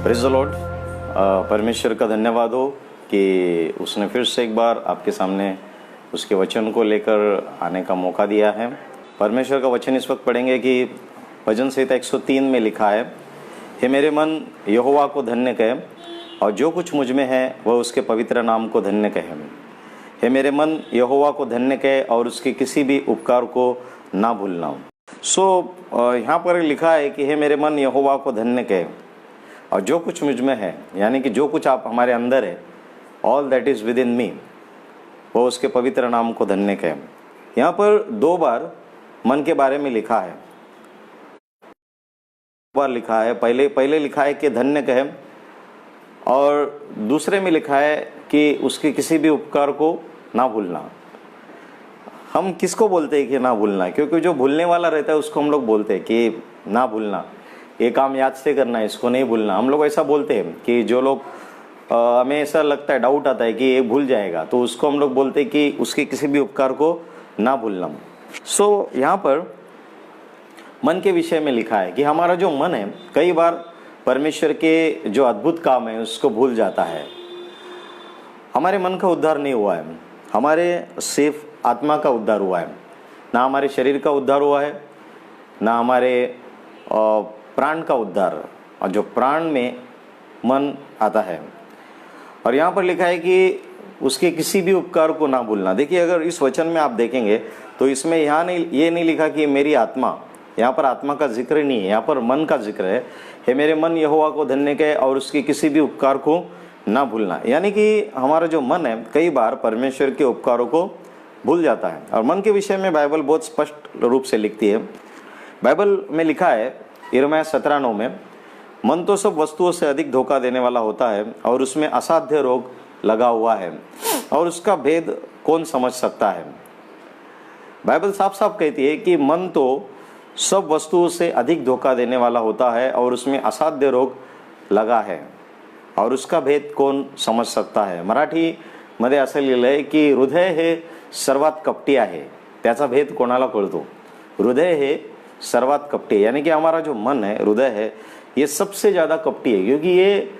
Praise the Lord. परमेश्वर का धन्यवाद हो कि उसने फिर से एक बार आपके सामने उसके वचन को लेकर आने का मौका दिया है। परमेश्वर का वचन इस वक्त पढ़ेंगे कि भजन संहिता 103 में लिखा है, हे मेरे मन यहोवा को धन्य कहे और जो कुछ मुझ में है वह उसके पवित्र नाम को धन्य कहे। हे मेरे मन यहोवा को धन्य कहे और उसके किसी भी उपकार को ना भूलना। यहाँ पर लिखा है कि हे मेरे मन यहोवा को धन्य कहे और जो कुछ मुझ में है, यानी कि जो कुछ आप हमारे अंदर है, all that is within me, वो उसके पवित्र नाम को धन्य कहे। यहाँ पर 2 बार मन के बारे में लिखा है। बार लिखा है, पहले लिखा है कि धन्य कहे और दूसरे में लिखा है कि उसके किसी भी उपकार को ना भूलना। हम किसको बोलते हैं कि ना भूलना? क्योंकि जो भूलने वाला रहता है उसको हम लोग बोलते हैं कि ना भूलना, ये काम याद से करना है, इसको नहीं भूलना। हम लोग ऐसा बोलते हैं कि जो लोग हमें ऐसा लगता है, डाउट आता है कि ये भूल जाएगा, तो उसको हम लोग बोलते हैं कि उसके किसी भी उपकार को ना भूलना। यहाँ पर मन के विषय में लिखा है कि हमारा जो मन है कई बार परमेश्वर के जो अद्भुत काम है उसको भूल जाता है। हमारे मन का उद्धार नहीं हुआ है, हमारे सिर्फ आत्मा का उद्धार हुआ है, ना हमारे शरीर का उद्धार हुआ है, ना हमारे प्राण का उद्धार, और जो प्राण में मन आता है। और यहाँ पर लिखा है कि उसके किसी भी उपकार को ना भूलना। देखिए, अगर इस वचन में आप देखेंगे तो इसमें ये नहीं लिखा कि मेरी आत्मा, यहाँ पर आत्मा का जिक्र नहीं है, यहाँ पर मन का जिक्र है। हे मेरे मन यहोवा को धन्य कहे और उसके किसी भी उपकार को ना भूलना। यानी कि हमारा जो मन है कई बार परमेश्वर के उपकारों को भूल जाता है। और मन के विषय में बाइबल बहुत स्पष्ट रूप से लिखती है। बाइबल में लिखा है यिर्मयाह 17:9 में, मन तो सब वस्तुओं से अधिक धोखा देने वाला होता है और उसमें असाध्य रोग लगा हुआ है और उसका भेद कौन समझ सकता है। बाइबल साफ साफ कहती है कि मन तो सब वस्तुओं से अधिक धोखा देने वाला होता है और उसमें असाध्य रोग लगा है और उसका भेद कौन समझ सकता है। मराठी मध्ये असं लिहिलं आहे की हृदय हे सर्वात कपटी आहे, त्याचा भेद कोणाला कळतो। हृदय हे सर्वात कपटी, यानी कि हमारा जो मन है, हृदय है, ये सबसे ज़्यादा कपटी है, क्योंकि ये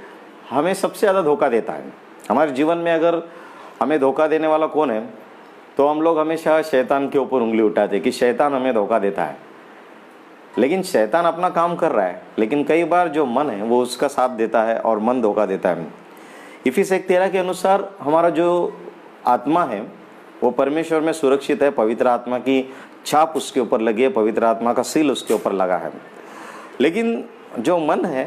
हमें सबसे ज़्यादा धोखा देता है। हमारे जीवन में अगर हमें धोखा देने वाला कौन है, तो हम लोग हमेशा शैतान के ऊपर उंगली उठाते हैं कि शैतान हमें धोखा देता है। लेकिन शैतान अपना काम कर रहा है, लेकिन कई बार जो मन है वो उसका साथ देता है और मन धोखा देता है। इफिस 1:13 के अनुसार हमारा जो आत्मा है वो परमेश्वर में सुरक्षित है, पवित्र आत्मा की छाप उसके ऊपर लगी है, पवित्र आत्मा का सील उसके ऊपर लगा है। लेकिन जो मन है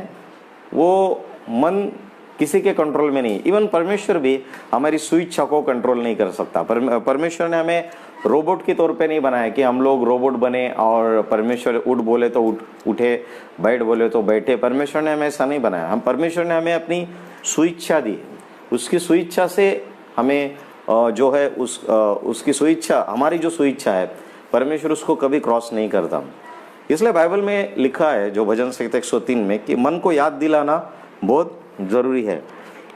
वो मन किसी के कंट्रोल में नहीं। इवन परमेश्वर भी हमारी स्वेच्छा को कंट्रोल नहीं कर सकता। परमेश्वर ने हमें रोबोट के तौर पे नहीं बनाया कि हम लोग रोबोट बने और परमेश्वर उठ बोले तो उठे, बैठ बोले तो बैठे। परमेश्वर ने हमें ऐसा नहीं बनाया। परमेश्वर ने हमें अपनी स्वेच्छा दी, उसकी स्वेच्छा से हमें जो है उसकी स्वेच्छा, हमारी जो स्वेच्छा है, परमेश्वर उसको कभी क्रॉस नहीं करता। इसलिए बाइबल में लिखा है जो भजन संहिता 103 में कि मन को याद दिलाना बहुत ज़रूरी है,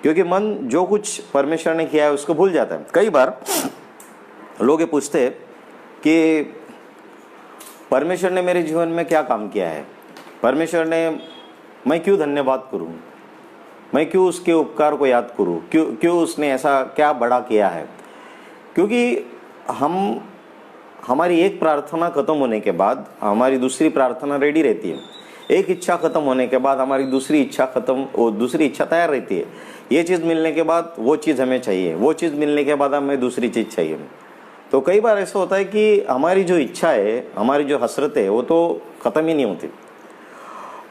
क्योंकि मन जो कुछ परमेश्वर ने किया है उसको भूल जाता है। कई बार लोग ये पूछते हैं कि परमेश्वर ने मेरे जीवन में क्या काम किया है, परमेश्वर ने, मैं क्यों धन्यवाद करूं, मैं क्यों उसके उपकार को याद करूं, क्यों उसने ऐसा क्या बड़ा किया है। क्योंकि हमारी एक प्रार्थना खत्म होने के बाद हमारी दूसरी प्रार्थना रेडी रहती है। एक इच्छा खत्म होने के बाद हमारी दूसरी इच्छा तैयार रहती है। ये चीज़ मिलने के बाद वो चीज़ हमें चाहिए, वो चीज़ मिलने के बाद हमें दूसरी चीज़ चाहिए। तो कई बार ऐसा होता है कि हमारी जो इच्छा है, हमारी जो हसरत है, वो तो ख़त्म ही नहीं होती।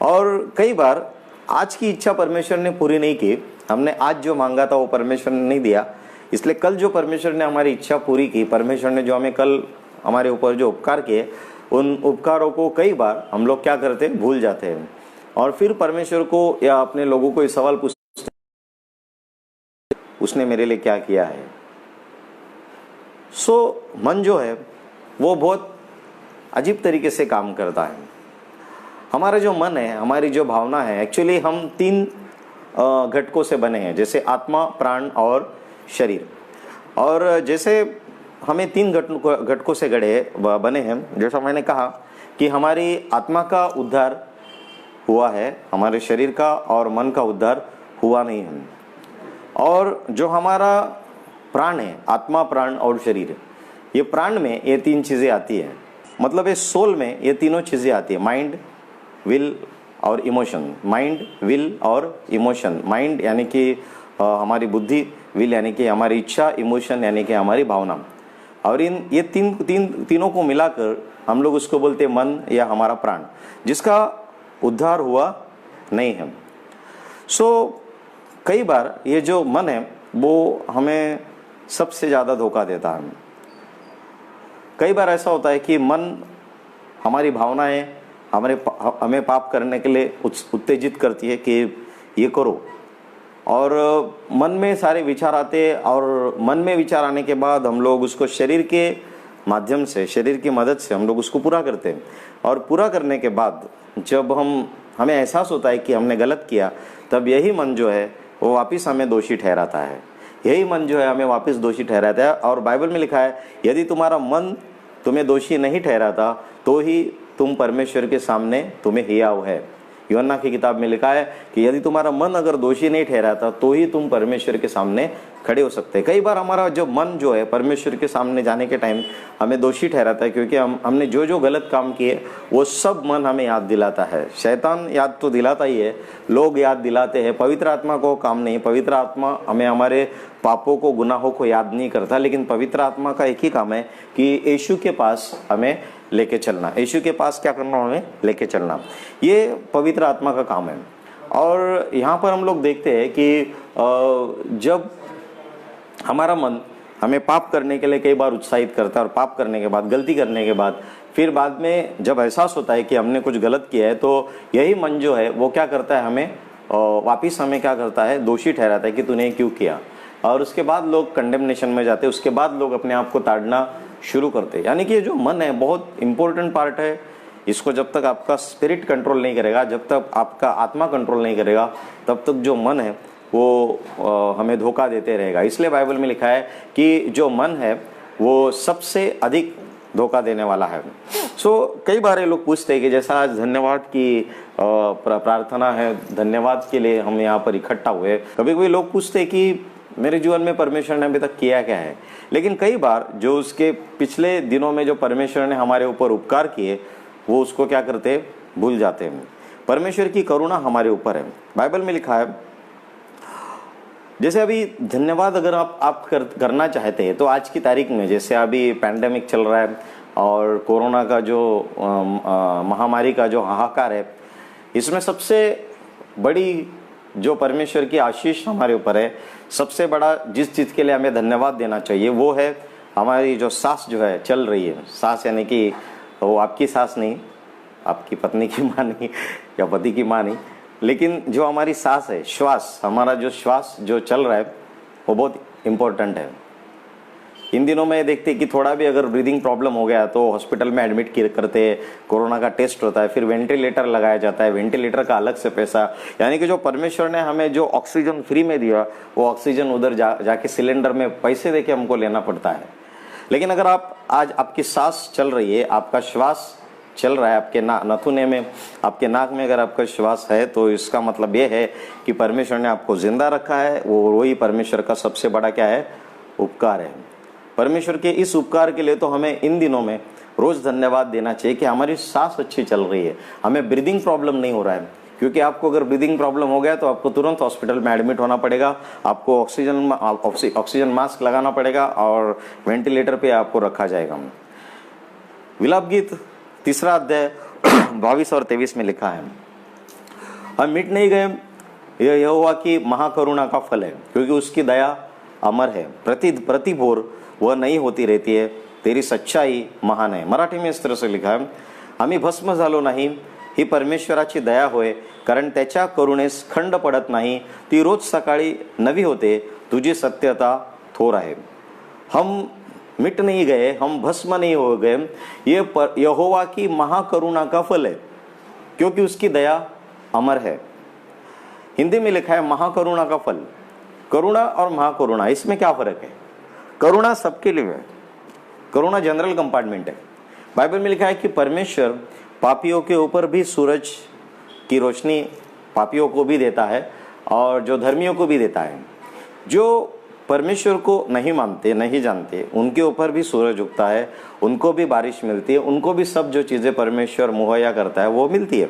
और कई बार आज की इच्छा परमेश्वर ने पूरी नहीं की, हमने आज जो मांगा था वो परमेश्वर ने नहीं दिया, इसलिए कल जो परमेश्वर ने हमारी इच्छा पूरी की, परमेश्वर ने जो हमें कल हमारे ऊपर जो उपकार किए, उन उपकारों को कई बार हम लोग क्या करते हैं, भूल जाते हैं। और फिर परमेश्वर को या अपने लोगों को ये सवाल पूछते, उसने मेरे लिए क्या किया है। मन जो है वो बहुत अजीब तरीके से काम करता है। हमारा जो मन है, हमारी जो भावना है, एक्चुअली हम 3 घटकों से बने हैं, जैसे आत्मा, प्राण और शरीर। और जैसे हमें 3 घटकों से बने हैं, जैसा मैंने कहा कि हमारी आत्मा का उद्धार हुआ है, हमारे शरीर का और मन का उद्धार हुआ नहीं है। और जो हमारा प्राण है, आत्मा, प्राण और शरीर, ये प्राण में ये तीन चीज़ें आती हैं, मतलब ये सोल में ये तीनों चीज़ें आती है, माइंड, विल और इमोशन। माइंड, विल और इमोशन। माइंड यानी कि हमारी बुद्धि, विल यानी कि हमारी इच्छा, इमोशन यानी कि हमारी भावना। और ये तीनों को मिलाकर हम लोग उसको बोलते हैं मन या हमारा प्राण, जिसका उद्धार हुआ नहीं है। कई बार ये जो मन है वो हमें सबसे ज़्यादा धोखा देता है। कई बार ऐसा होता है कि मन, हमारी भावनाएं हमें पाप करने के लिए उत्तेजित करती है कि ये करो, और मन में सारे विचार आते हैं, और मन में विचार आने के बाद हम लोग उसको शरीर के माध्यम से, शरीर की मदद से हम लोग उसको पूरा करते हैं। और पूरा करने के बाद जब हमें एहसास होता है कि हमने गलत किया, तब यही मन जो है वो वापस हमें दोषी ठहराता है। यही मन जो है हमें वापस दोषी ठहराता है। और बाइबल में लिखा है, यदि तुम्हारा मन तुम्हें दोषी नहीं ठहराता तो ही तुम परमेश्वर के सामने तुम्हें हियाव है। यूहन्ना की किताब में लिखा है कि यदि तुम्हारा मन अगर दोषी नहीं ठहराता तो ही तुम परमेश्वर के सामने खड़े हो सकते हैं। कई बार हमारा जो मन जो है परमेश्वर के सामने जाने के टाइम हमें दोषी ठहराता है, क्योंकि हमने जो गलत काम किए वो सब मन हमें याद दिलाता है। शैतान याद तो दिलाता ही है, लोग याद दिलाते हैं, पवित्र आत्मा को काम नहीं। पवित्र आत्मा हमें हमारे पापों को, गुनाहों को याद नहीं करता, लेकिन पवित्र आत्मा का एक ही काम है कि यीशु के पास हमें लेके चलना। यीशु के पास क्या करना, हमें लेके चलना, ये पवित्र आत्मा का काम है। और यहाँ पर हम लोग देखते हैं कि जब हमारा मन हमें पाप करने के लिए कई बार उत्साहित करता है, और पाप करने के बाद, गलती करने के बाद, फिर बाद में जब एहसास होता है कि हमने कुछ गलत किया है, तो यही मन जो है वो क्या करता है, हमें वापिस हमें क्या करता है, दोषी ठहराता है कि तूने क्यों किया। और उसके बाद लोग कंडेमनेशन में जाते हैं, उसके बाद लोग अपने आप को ताड़ना शुरू करते हैं। यानी कि जो मन है बहुत इंपॉर्टेंट पार्ट है। इसको जब तक आपका स्पिरिट कंट्रोल नहीं करेगा, जब तक आपका आत्मा कंट्रोल नहीं करेगा, तब तक जो मन है वो हमें धोखा देते रहेगा। इसलिए बाइबल में लिखा है कि जो मन है वो सबसे अधिक धोखा देने वाला है। कई बार ये लोग पूछते हैं कि जैसा आज धन्यवाद की प्रार्थना है, धन्यवाद के लिए हम यहाँ पर इकट्ठा हुए, कभी कभी लोग पूछते हैं कि मेरे जीवन में परमेश्वर ने अभी तक किया क्या है। लेकिन कई बार जो उसके पिछले दिनों में जो परमेश्वर ने हमारे ऊपर उपकार किए, वो उसको क्या करते, भूल जाते हैं। परमेश्वर की करुणा हमारे ऊपर है। बाइबल में लिखा है, जैसे अभी धन्यवाद अगर आप करना चाहते हैं तो आज की तारीख में, जैसे अभी पैंडेमिक चल रहा है और कोरोना का जो महामारी का जो हाहाकार है, इसमें सबसे बड़ी जो परमेश्वर की आशीष हमारे ऊपर है, सबसे बड़ा जिस चीज़ के लिए हमें धन्यवाद देना चाहिए वो है हमारी जो सांस जो है चल रही है। सांस यानी कि वो आपकी सांस नहीं, आपकी पत्नी की माँ नहीं या पति की माँ नहीं, लेकिन जो हमारी सांस है, श्वास, हमारा जो श्वास जो चल रहा है वो बहुत इम्पोर्टेंट है। इन दिनों में देखते कि थोड़ा भी अगर ब्रीदिंग प्रॉब्लम हो गया तो हॉस्पिटल में एडमिट करते, कोरोना का टेस्ट होता है, फिर वेंटिलेटर लगाया जाता है, वेंटिलेटर का अलग से पैसा। यानी कि जो परमेश्वर ने हमें जो ऑक्सीजन फ्री में दिया, वो ऑक्सीजन उधर जाके सिलेंडर में पैसे देके हमको लेना पड़ता है। लेकिन अगर आज आपकी सांस चल रही है, आपका श्वास चल रहा है, आपके नथुने में, आपके नाक में अगर आपका श्वास है, तो इसका मतलब ये है कि परमेश्वर ने आपको जिंदा रखा है। वही परमेश्वर का सबसे बड़ा क्या है, उपकार है। परमेश्वर के इस उपकार के लिए तो हमें इन दिनों में रोज धन्यवाद देना चाहिए कि हमारी सांस अच्छी चल रही है, हमें ब्रीदिंग प्रॉब्लम नहीं हो रहा है। क्योंकि आपको अगर ब्रीदिंग प्रॉब्लम हो गया तो आपको तुरंत हॉस्पिटल में एडमिट होना पड़ेगा, आपको ऑक्सीजन मास्क लगाना पड़ेगा और वेंटिलेटर पे आपको रखा जाएगा। विलाप गीत 3 अध्याय 22 और 23 में लिखा है, हम मिट नहीं गए, यह यहोवा की महाकरुणा का फल है, क्योंकि उसकी दया अमर है, प्रति भोर वह नहीं होती रहती है, तेरी सच्चाई महान है। मराठी में इस तरह से लिखा है, आम्ही भस्म झालो नाही, ही परमेश्वराची दया होय, कारण त्याच्या करुणेस खंड पडत नाही, ती रोज सकाळी नवी होते, तुझी सत्यता थोर आहे। हम मिट नहीं गए, हम भस्म नहीं हो गए, ये यहोवा की महाकरुणा का फल है, क्योंकि उसकी दया अमर है। हिंदी में लिखा है महाकरुणा का फल। करुणा और महाकरुणा, इसमें क्या फर्क है? करुणा सबके लिए है, करुणा जनरल कंपार्टमेंट है। बाइबल में लिखा है कि परमेश्वर पापियों के ऊपर भी सूरज की रोशनी पापियों को भी देता है और जो धर्मियों को भी देता है। जो परमेश्वर को नहीं मानते, नहीं जानते, उनके ऊपर भी सूरज उगता है, उनको भी बारिश मिलती है, उनको भी सब जो चीज़ें परमेश्वर मुहैया करता है वो मिलती है।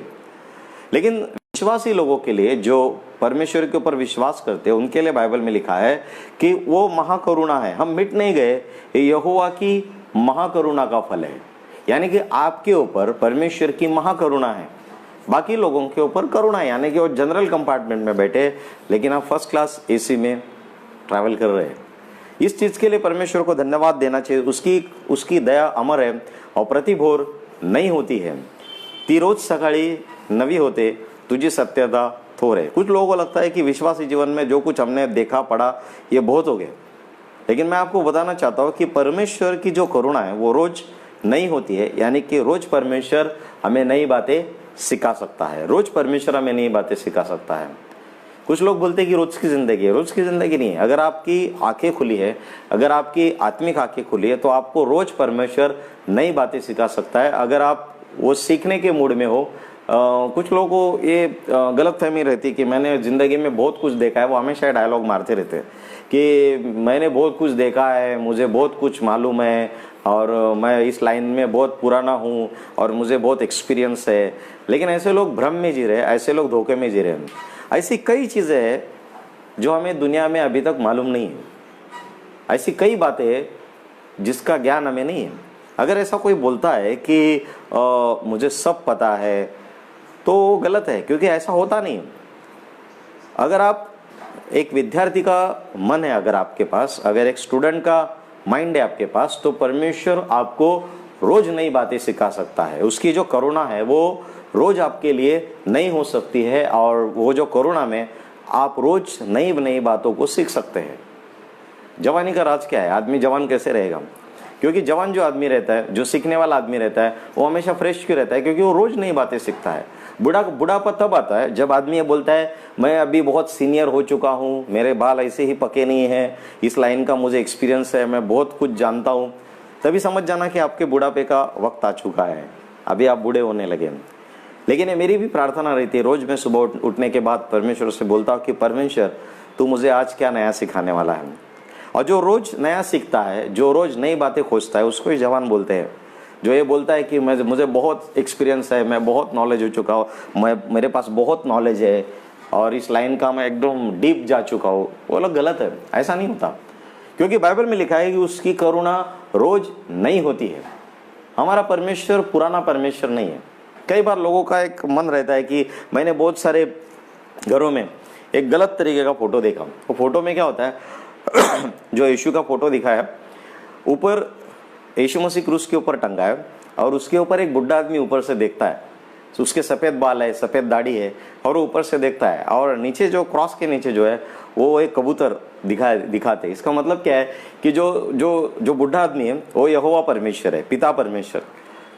लेकिन विश्वासी लोगों के लिए, जो परमेश्वर के ऊपर विश्वास करते हैं, उनके लिए बाइबल में लिखा है कि वो महाकरुणा है। हम मिट नहीं गए, ये यहोवा की महाकरुणा का फल है। यानी कि आपके ऊपर परमेश्वर की महाकरुणा है, बाकी लोगों के ऊपर करुणा है। यानी कि वो जनरल कंपार्टमेंट में बैठे लेकिन आप फर्स्ट क्लास एसी में ट्रैवल कर रहे हैं। इस चीज़ के लिए परमेश्वर को धन्यवाद देना चाहिए। उसकी दया अमर है और प्रतिभोर नहीं होती है। ती रोज सकाळी नवी होते, तुझी सत्यता थोर है। कुछ लोगों को लगता है कि विश्वासी जीवन में जो कुछ हमने देखा पढ़ा ये बहुत हो गया, लेकिन मैं आपको बताना चाहता हूँ कि परमेश्वर की जो करुणा है वो रोज नहीं होती है। यानी कि रोज परमेश्वर हमें नई बातें सिखा सकता है, रोज परमेश्वर हमें नई बातें सिखा सकता है। कुछ लोग बोलते हैं कि रोज की जिंदगी है, रोज की जिंदगी नहीं है। अगर आपकी आंखें खुली है, अगर आपकी आत्मिक आंखें खुली है, तो आपको रोज परमेश्वर नई बातें सिखा सकता है, अगर आप वो सीखने के मूड में हो। कुछ लोगों को ये गलत फहमी रहती है कि मैंने ज़िंदगी में बहुत कुछ देखा है। वो हमेशा डायलॉग मारते रहते हैं कि मैंने बहुत कुछ देखा है, मुझे बहुत कुछ मालूम है और मैं इस लाइन में बहुत पुराना हूँ और मुझे बहुत एक्सपीरियंस है। लेकिन ऐसे लोग भ्रम में जी रहे हैं, ऐसे लोग धोखे में जी रहे हैं। ऐसी कई चीज़ें हैं जो हमें दुनिया में अभी तक मालूम नहीं है, ऐसी कई बातें जिसका ज्ञान हमें नहीं है। अगर ऐसा कोई बोलता है कि मुझे सब पता है, तो गलत है, क्योंकि ऐसा होता नहीं। अगर आप एक विद्यार्थी का मन है, अगर आपके पास, अगर एक स्टूडेंट का माइंड है आपके पास, तो परमेश्वर आपको रोज नई बातें सिखा सकता है। उसकी जो करुणा है वो रोज आपके लिए नई हो सकती है और वो जो करुणा में आप रोज नई नई बातों को सीख सकते हैं। जवानी का राज क्या है? आदमी जवान कैसे रहेगा? क्योंकि जवान जो आदमी रहता है, जो सीखने वाला आदमी रहता है, वो हमेशा फ्रेश क्यों रहता है? क्योंकि वो रोज नई बातें सीखता है। बुढ़ापा तब आता है जब आदमी ये बोलता है मैं अभी बहुत सीनियर हो चुका हूँ, मेरे बाल ऐसे ही पके नहीं हैं, इस लाइन का मुझे एक्सपीरियंस है, मैं बहुत कुछ जानता हूँ। तभी समझ जाना कि आपके बुढ़ापे का वक्त आ चुका है, अभी आप बूढ़े होने लगे। लेकिन ये मेरी भी प्रार्थना रहती है, रोज मैं सुबह उठने के बाद परमेश्वर से बोलता हूँ कि परमेश्वर तू मुझे आज क्या नया सिखाने वाला है। और जो रोज नया सीखता है, जो रोज नई बातें खोजता है, उसको ही जवान बोलते हैं। जो ये बोलता है कि मुझे बहुत एक्सपीरियंस है, मैं बहुत नॉलेज हो चुका हूँ, मेरे पास बहुत नॉलेज है और इस लाइन का मैं एकदम डीप जा चुका हूँ, वो लोग गलत है। ऐसा नहीं होता, क्योंकि बाइबल में लिखा है कि उसकी करुणा रोज नई होती है। हमारा परमेश्वर पुराना परमेश्वर नहीं है। कई बार लोगों का एक मन रहता है कि मैंने बहुत सारे घरों में एक गलत तरीके का फोटो देखा। वो फोटो में क्या होता है, जो यीशु का फोटो दिखा है, ऊपर यीशु मसीह क्रूस के ऊपर टंगा है और उसके ऊपर एक बुढ़ा आदमी ऊपर से देखता है। तो उसके सफ़ेद बाल है, सफ़ेद दाढ़ी है और ऊपर से देखता है, और नीचे जो क्रॉस के नीचे जो है वो एक कबूतर दिखाते। इसका मतलब क्या है कि जो बुढ़ा आदमी है वो यहोवा परमेश्वर है, पिता परमेश्वर,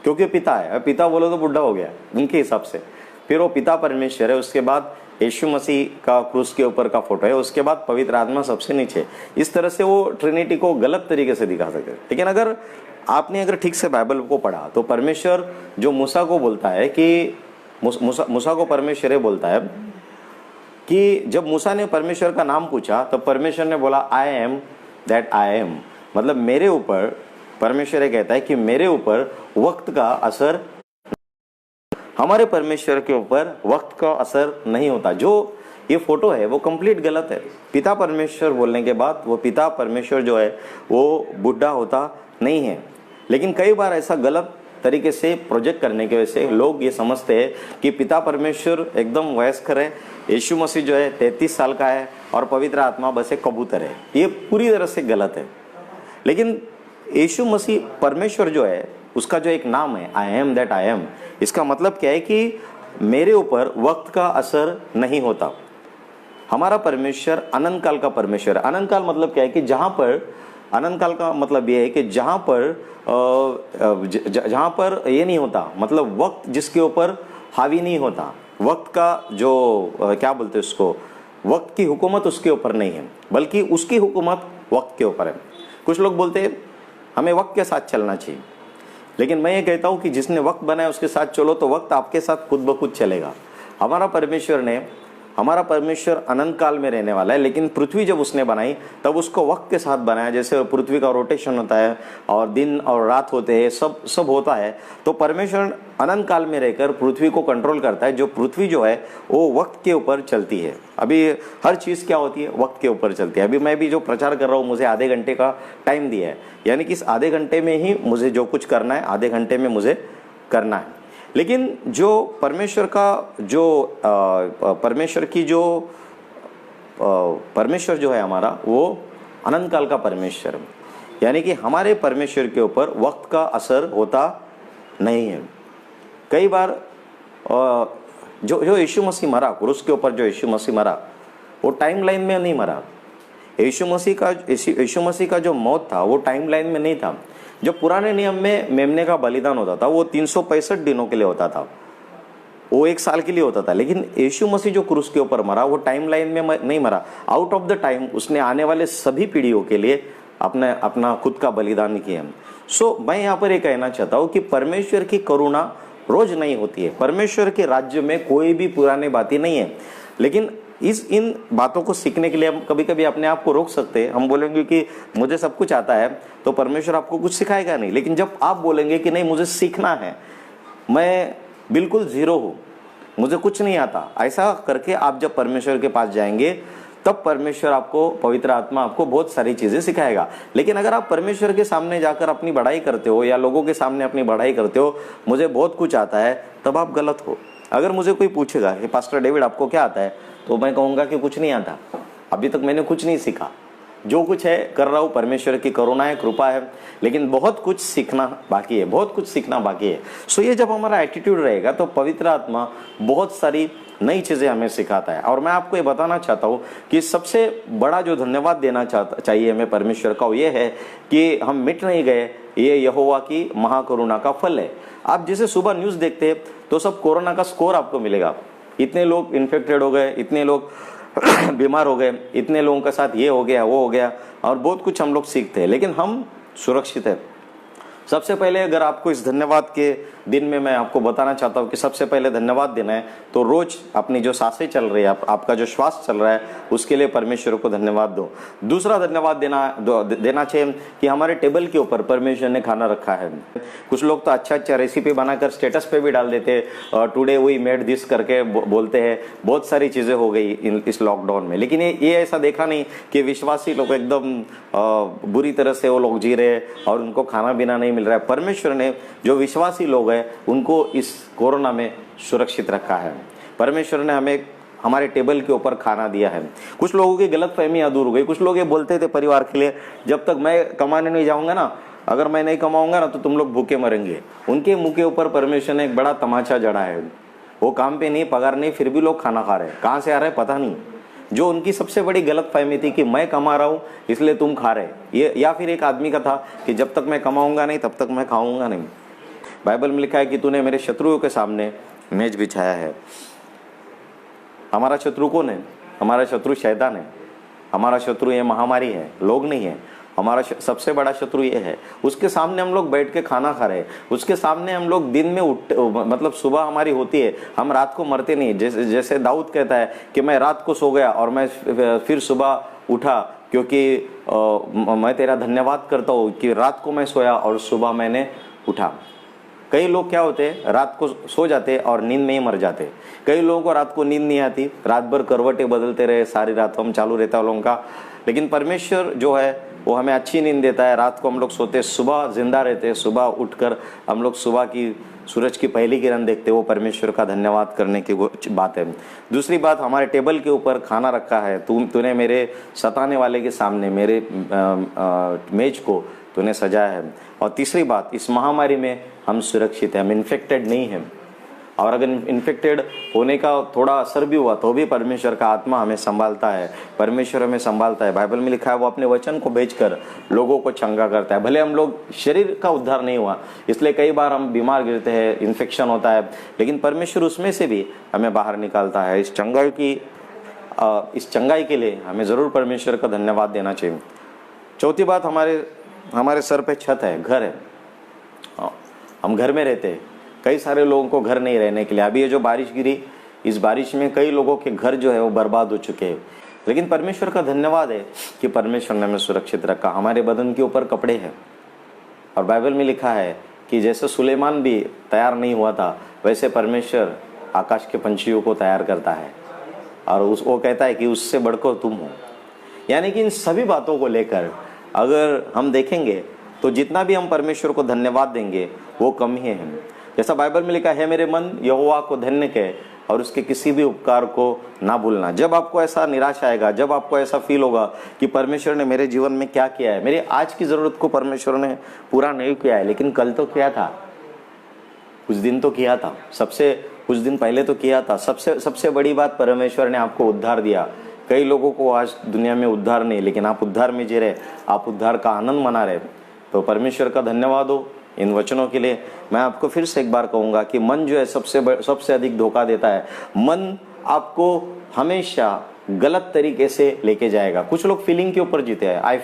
क्योंकि पिता है। पिता बोलो तो बुढ़ा हो गया उनके हिसाब से, फिर वो पिता परमेश्वर है। उसके बाद यीशु मसीह का क्रूस के ऊपर का फोटो है, उसके बाद पवित्र आत्मा सबसे नीचे। इस तरह से वो ट्रिनिटी को गलत तरीके से दिखा सकते हैं। लेकिन अगर आपने ठीक से बाइबल को पढ़ा तो परमेश्वर जो मूसा को बोलता है कि मूसा को परमेश्वर ये बोलता है कि जब मूसा ने परमेश्वर का नाम पूछा तब परमेश्वर ने बोला I am that I am. मतलब मेरे ऊपर, परमेश्वर ये कहता है कि मेरे ऊपर वक्त का असर, हमारे परमेश्वर के ऊपर वक्त का असर नहीं होता। जो ये फोटो है वो कंप्लीट गलत है। पिता परमेश्वर बोलने के बाद वो पिता परमेश्वर जो है वो बुढ़ा होता नहीं है। लेकिन कई बार ऐसा गलत तरीके से प्रोजेक्ट करने की वजह से लोग ये समझते हैं कि पिता परमेश्वर एकदम वयस्क है, यीशु मसीह जो है 33 साल का है और पवित्र आत्मा बस एक कबूतर है। ये पूरी तरह से गलत है। लेकिन यीशु मसीह परमेश्वर जो है उसका जो एक नाम है I am that I am, इसका मतलब क्या है कि मेरे ऊपर वक्त का असर नहीं होता। हमारा परमेश्वर अनंत काल का परमेश्वर। अनंत काल मतलब क्या है कि जहाँ पर, अनंत काल का मतलब ये है कि जहाँ पर ये नहीं होता, मतलब वक्त जिसके ऊपर हावी नहीं होता, वक्त का जो क्या बोलते हैं उसको, वक्त की हुकूमत उसके ऊपर नहीं है, बल्कि उसकी हुकूमत वक्त के ऊपर है। कुछ लोग बोलते हैं हमें वक्त के साथ चलना चाहिए, लेकिन मैं ये कहता हूँ कि जिसने वक्त बनाया उसके साथ चलो तो वक्त आपके साथ खुद ब खुद चलेगा। हमारा परमेश्वर अनंत काल में रहने वाला है, लेकिन पृथ्वी जब उसने बनाई तब उसको वक्त के साथ बनाया। जैसे पृथ्वी का रोटेशन होता है और दिन और रात होते हैं, सब होता है, तो परमेश्वर अनंत काल में रहकर पृथ्वी को कंट्रोल करता है। जो पृथ्वी जो है वो वक्त के ऊपर चलती है। अभी हर चीज़ क्या होती है, वक्त के ऊपर चलती है। अभी मैं भी जो प्रचार कर रहा हूँ, मुझे आधे घंटे का टाइम दिया है, यानी कि इस आधे घंटे में ही मुझे जो कुछ करना है आधे घंटे में मुझे करना है। लेकिन जो परमेश्वर जो है हमारा, वो अनंत काल का परमेश्वर है, यानी कि हमारे परमेश्वर के ऊपर वक्त का असर होता नहीं है। कई बार जो यीशु मसीह मरा क्रूस के ऊपर, जो यीशु मसीह मरा वो टाइम लाइन में नहीं मरा। यीशु मसीह का जो मौत था वो टाइम लाइन में नहीं था। जो पुराने नियम में मेमने का बलिदान होता था वो 365 दिनों के लिए होता था, वो 1 साल के लिए होता था। लेकिन यीशु मसीह जो क्रूस के ऊपर मरा वो टाइम लाइन में नहीं मरा, आउट ऑफ द टाइम उसने आने वाले सभी पीढ़ियों के लिए अपना खुद का बलिदान किया। सो मैं यहाँ पर ये कहना चाहता हूँ कि परमेश्वर की करुणा रोज नहीं होती है। परमेश्वर के राज्य में कोई भी पुरानी बातें नहीं है। लेकिन इन बातों को सीखने के लिए हम कभी कभी अपने आप को रोक सकते हैं। हम बोलेंगे कि मुझे सब कुछ आता है, तो परमेश्वर आपको कुछ सिखाएगा नहीं। लेकिन जब आप बोलेंगे कि नहीं मुझे सीखना है, मैं बिल्कुल जीरो हूँ, मुझे कुछ नहीं आता, ऐसा करके आप जब परमेश्वर के पास जाएंगे तब परमेश्वर आपको, पवित्र आत्मा आपको बहुत सारी चीजें सिखाएगा। लेकिन अगर आप परमेश्वर के सामने जाकर अपनी बढ़ाई करते हो या लोगों के सामने अपनी बढ़ाई करते हो, मुझे बहुत कुछ आता है, तब आप गलत हो। अगर मुझे कोई पूछेगा कि पास्टर डेविड आपको क्या आता है, तो मैं कहूँगा कि कुछ नहीं आता, अभी तक मैंने कुछ नहीं सीखा, जो कुछ है कर रहा हूँ, परमेश्वर की करुणा है, कृपा है, लेकिन बहुत कुछ सीखना बाकी है, बहुत कुछ सीखना बाकी है। सो ये जब हमारा एटीट्यूड रहेगा तो पवित्र आत्मा बहुत सारी नई चीज़ें हमें सिखाता है। और मैं आपको ये बताना चाहता हूँ कि सबसे बड़ा जो धन्यवाद देना चाहिए हमें परमेश्वर का, वो ये है कि हम मिट नहीं गए, ये यहोवा की महाकरुणा का फल है। आप जैसे सुबह न्यूज़ देखते हैं तो सब कोरोना का स्कोर आपको मिलेगा, इतने लोग इन्फेक्टेड हो गए, इतने लोग बीमार हो गए, इतने लोगों के साथ ये हो गया वो हो गया, और बहुत कुछ हम लोग सीखते हैं, लेकिन हम सुरक्षित है। सबसे पहले अगर आपको इस धन्यवाद के दिन में मैं आपको बताना चाहता हूँ कि सबसे पहले धन्यवाद देना है, तो रोज अपनी जो सांसें चल रही है, आपका जो श्वास चल रहा है, उसके लिए परमेश्वर को धन्यवाद दो। दूसरा धन्यवाद देना चाहिए कि हमारे टेबल के ऊपर परमेश्वर ने खाना रखा है। कुछ लोग तो अच्छा रेसिपी बनाकर स्टेटस पे भी डाल देते, टुडे वी मेड दिस करके बोलते हैं। बहुत सारी चीज़ें हो गई इस लॉकडाउन में, लेकिन ये ऐसा देखा नहीं कि विश्वासी लोग एकदम बुरी तरह से वो लोग जी रहे और उनको खाना पीना नहीं मिल रहा है। परमेश्वर ने जो विश्वासी लोग हैं उनको इस कोरोना में सुरक्षित रखा है। परमेश्वर ने हमें हमारे टेबल के ऊपर खाना दिया है। कुछ लोगों की गलतफहमियां दूर हो गई। कुछ लोग ये बोलते थे परिवार के लिए, जब तक मैं कमाने नहीं जाऊंगा ना, अगर मैं नहीं कमाऊंगा ना तो तुम लोग भूखे मरेंगे। उनके मुंह के ऊपर परमेश्वर ने एक बड़ा तमाचा जड़ा है। वो काम पे नहीं, पगार नहीं, फिर भी लोग खाना खा रहे हैं। कहाँ से आ रहा है पता नहीं। जो उनकी सबसे बड़ी गलतफहमी थी कि मैं कमा रहा हूँ इसलिए तुम खा रहे, ये, या फिर एक आदमी का था कि जब तक मैं कमाऊंगा नहीं तब तक मैं खाऊंगा नहीं। बाइबल में लिखा है कि तूने मेरे शत्रुओं के सामने मेज बिछाया है। हमारा शत्रु कौन है? हमारा शत्रु शैतान है। हमारा शत्रु ये महामारी है, लोग नहीं है। हमारा सबसे बड़ा शत्रु ये है। उसके सामने हम लोग बैठ के खाना खा रहे हैं, उसके सामने हम लोग दिन में मतलब सुबह हमारी होती है, हम रात को मरते नहीं। जैसे दाऊद कहता है कि मैं रात को सो गया और मैं फिर सुबह उठा, क्योंकि मैं तेरा धन्यवाद करता हूँ कि रात को मैं सोया और सुबह मैंने उठा। कई लोग क्या होते हैं, रात को सो जाते और नींद में ही मर जाते। कई लोगों को रात को नींद नहीं आती, रात भर करवटें बदलते रहे, सारी रात हम चालू रहता है लोगों का। लेकिन परमेश्वर जो है वो हमें अच्छी नींद देता है। रात को हम लोग सोते, सुबह जिंदा रहते, सुबह उठकर हम लोग सुबह की सूरज की पहली किरण देखते। वो परमेश्वर का धन्यवाद करने की बात है। दूसरी बात, हमारे टेबल के ऊपर खाना रखा है। तूने मेरे सताने वाले के सामने मेरे मेज को तूने सजाया है। और तीसरी बात, इस महामारी में हम सुरक्षित हैं, हम इन्फेक्टेड नहीं हैं। और अगर इन्फेक्टेड होने का थोड़ा असर भी हुआ तो भी परमेश्वर का आत्मा हमें संभालता है, परमेश्वर हमें संभालता है। बाइबल में लिखा है वो अपने वचन को भेजकर लोगों को चंगा करता है। भले हम लोग शरीर का उद्धार नहीं हुआ, इसलिए कई बार हम बीमार गिरते हैं, इन्फेक्शन होता है, लेकिन परमेश्वर उसमें से भी हमें बाहर निकालता है। इस चंगाई के लिए हमें ज़रूर परमेश्वर का धन्यवाद देना चाहिए। चौथी बात, हमारे सर पे छत है, घर है, हम घर में रहते हैं। कई सारे लोगों को घर नहीं रहने के लिए। अभी ये जो बारिश गिरी, इस बारिश में कई लोगों के घर जो है वो बर्बाद हो चुके हैं, लेकिन परमेश्वर का धन्यवाद है कि परमेश्वर ने हमें सुरक्षित रखा। हमारे बदन के ऊपर कपड़े हैं, और बाइबल में लिखा है कि जैसे सुलेमान भी तैयार नहीं हुआ था, वैसे परमेश्वर आकाश के पंछियों को तैयार करता है, और वो कहता है कि उससे बढ़कर तुम हो। यानी कि इन सभी बातों को लेकर अगर हम देखेंगे तो जितना भी हम परमेश्वर को धन्यवाद देंगे वो कम ही है। जैसा बाइबल में लिखा है, मेरे मन यहोवा को धन्य कहे और उसके किसी भी उपकार को ना भूलना। जब आपको ऐसा निराशा आएगा, जब आपको ऐसा फील होगा कि परमेश्वर ने मेरे जीवन में क्या किया है, मेरी आज की ज़रूरत को परमेश्वर ने पूरा नहीं किया है, लेकिन कल तो किया था, कुछ दिन तो किया था, कुछ दिन पहले तो किया था। सबसे बड़ी बात, परमेश्वर ने आपको उद्धार दिया। कई लोगों को आज दुनिया में उद्धार नहीं, लेकिन आप उद्धार में जी रहे, आप उद्धार का आनंद मना रहे, तो परमेश्वर का धन्यवाद हो इन वचनों के लिए। मैं आपको फिर से एक बार कहूँगा कि मन जो है सबसे अधिक धोखा देता है। मन आपको हमेशा गलत तरीके से लेके जाएगा। कुछ लोग फीलिंग के ऊपर जीते हैं, आई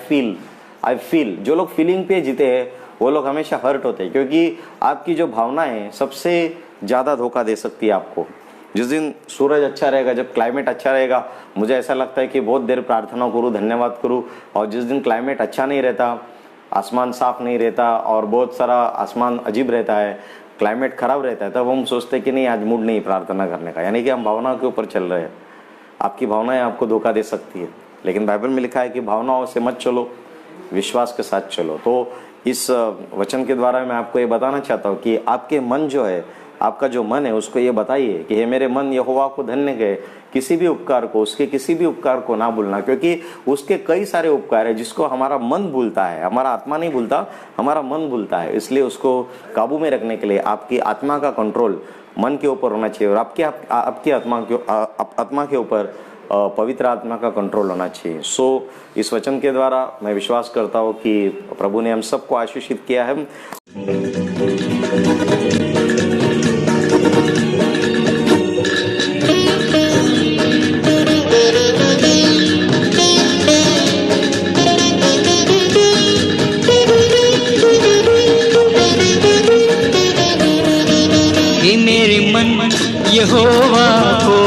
फील। जो लोग फीलिंग पे जीते हैं वो लोग हमेशा हर्ट होते हैं, क्योंकि आपकी जो भावनाएं सबसे ज़्यादा धोखा दे सकती है आपको। जिस दिन सूरज अच्छा रहेगा, जब क्लाइमेट अच्छा रहेगा, मुझे ऐसा लगता है कि बहुत देर प्रार्थना करूँ, धन्यवाद करूँ। और जिस दिन क्लाइमेट अच्छा नहीं रहता, आसमान साफ नहीं रहता और बहुत सारा आसमान अजीब रहता है, क्लाइमेट खराब रहता है, तब हम सोचते हैं कि नहीं, आज मूड नहीं प्रार्थना करने का। यानी कि हम भावनाओं के ऊपर चल रहे हैं। आपकी भावनाएं आपको धोखा दे सकती है, लेकिन बाइबल में लिखा है कि भावनाओं से मत चलो, विश्वास के साथ चलो। तो इस वचन के द्वारा मैं आपको ये बताना चाहता हूँ कि आपके मन जो है, आपका जो मन है, उसको ये बताइए कि हे मेरे मन यहोवा को धन्य कहे, किसी भी उपकार को, उसके किसी भी उपकार को ना भूलना, क्योंकि उसके कई सारे उपकार है जिसको हमारा मन भूलता है। हमारा आत्मा नहीं भूलता, हमारा मन भूलता है। इसलिए उसको काबू में रखने के लिए आपकी आत्मा का कंट्रोल मन के ऊपर होना चाहिए, और आपकी आत्मा के ऊपर पवित्र आत्मा का कंट्रोल होना चाहिए। सो इस वचन के द्वारा मैं विश्वास करता हूँ कि प्रभु ने हम सबको आशीषित किया है। मेरे मन यहोवा को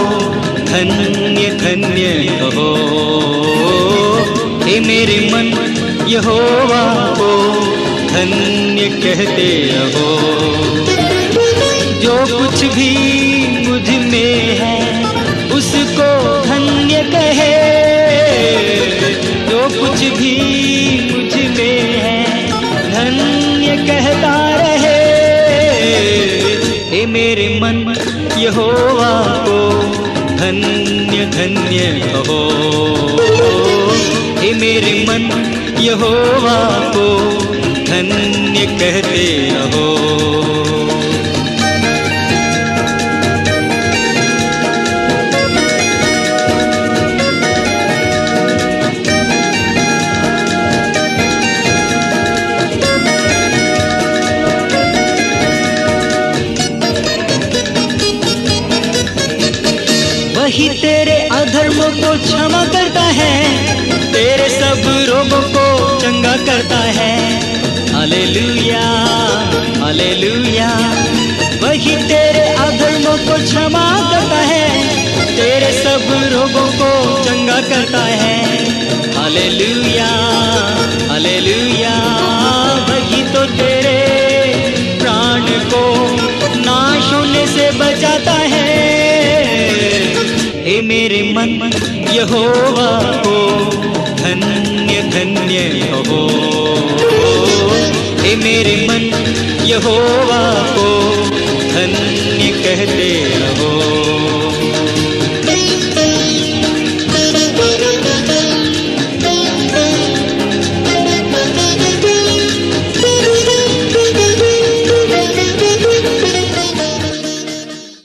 धन्य धन्य कहो, हे मेरे मन यहोवा को धन्य कहते रहो। जो कुछ भी मुझ में है उसको धन्य कहे, जो कुछ भी मुझ में है धन्य कहता रहे। हे मेरे मन यहोवा को धन्य धन्य कहो, हे मेरे मन यहोवा को धन्य कहते रहो। वही तेरे अधर्मों को क्षमा करता है, तेरे सब रोगों को चंगा करता है। Hallelujah hallelujah. वही तेरे अधर्मों को क्षमा करता है, तेरे सब रोगों को चंगा करता है। Hallelujah hallelujah. वही तो तेरे प्राण को नाश होने से बचाता है। हे मेरे मन यहोवा को धन्य धन्य कहो, हे मेरे मन यहोवा को धन्य कहते